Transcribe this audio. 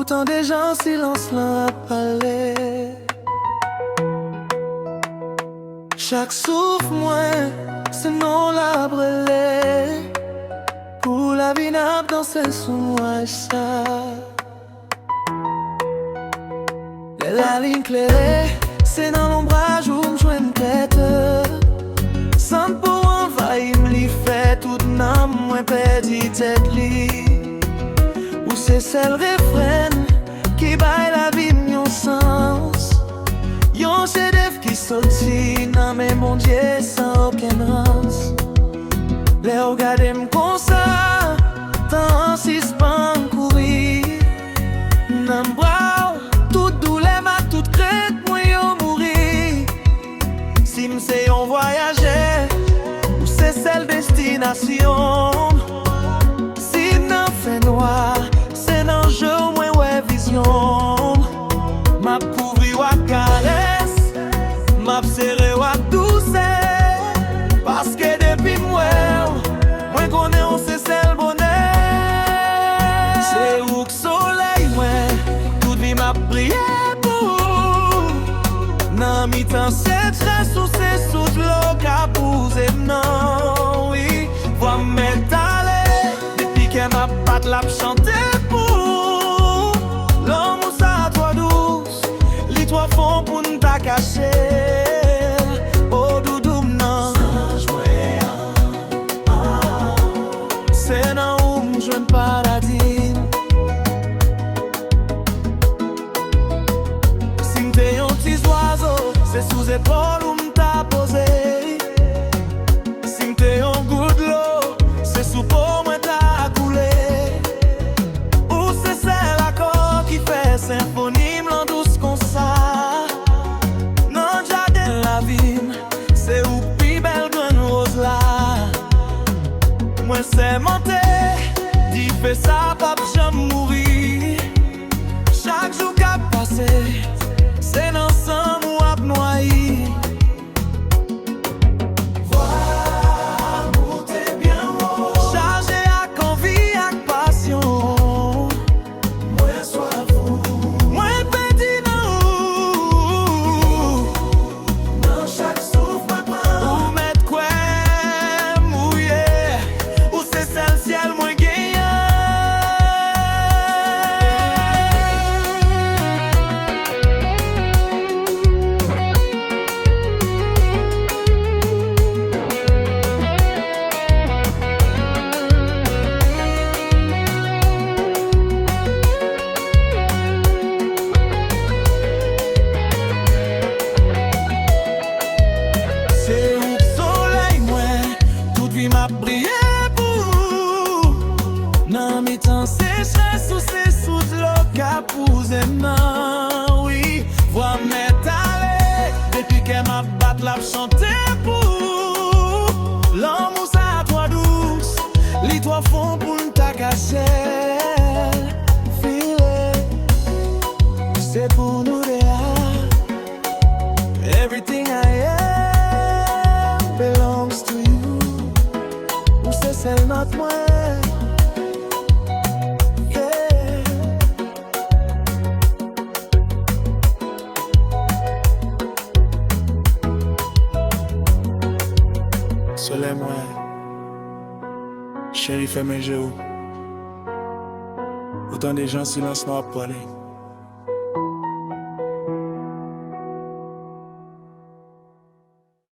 Pourtant des gens silence l'en parler. Chaque souffle moins, c'est non la brûlé. Pour la vie n'a pas dansé sous moi ça. La ligne claire, c'est dans l'ombrage où je une tête. Sans pour envahir, m'li fait toute n'âme, moins perdu tête li. Ou c'est celle refrain qui baille la vie mon sens. Yon chef qui sorti dans mes mon Dieu sans aucune rance. Les regarder comme ça, tant en suspens courir. Nan bras, toute douleur m'a toute crête, moi yo mourir. Si m'sais yon voyager, ou c'est celle destination. Si nan fait noir, c'est dans jour moi ouais vision. M'a couvrir wa caresse, m'a serré wa douceur. Parce que depuis moi connais on c'est celle bonheur. C'est où que soleil moi, toute vie m'a prié pour. Nan mi temps c'est très sous c'est sous l'eau qu'a posé non oui. Vois m'étaler, depuis qu'elle m'a bat la chanter pour. L'homme ou ça toi douce, les trois fonds pour nous t'a caché. Oh doudou non. C'est dans où m'joue paradis. Si m'te yon petit oiseau, c'est sous épaule où m't'a posé. Si m'te yon goût de l'eau, c'est sous peau moi t'a coulé. Ou c'est celle accord qui fait symphonie m'en douce comme ça. Non jardin la vie, c'est où plus belle grande rose là. Moi c'est monté, dit fait ça, pas jamais mourir. Chaque jour qu'a passé, c'est dans sang ou à noyer. Vois, monter bien haut, chargé à convie, à passion. Moi soif, moi petit dans chaque souffle moi prend. Ou mettre quoi mouillé. C'est le ciel moins gagnant. C'est où le soleil moi, toute vie m'a brillé. Nan mi temps sécheresse ou c'est sous l'eau qu'a posé non oui. Vois m'étaler, depuis qu'elle m'a bat la chanter pour. L'homme ou ça toi douce, les trois fonds pour ne t'a caché. Filet, c'est pour nous dehors. Everything I am belongs to you. Ou c'est celle notre moi. Soleil moi, chérie fais mes jeux. Autant des gens silence n'ont pas parlé.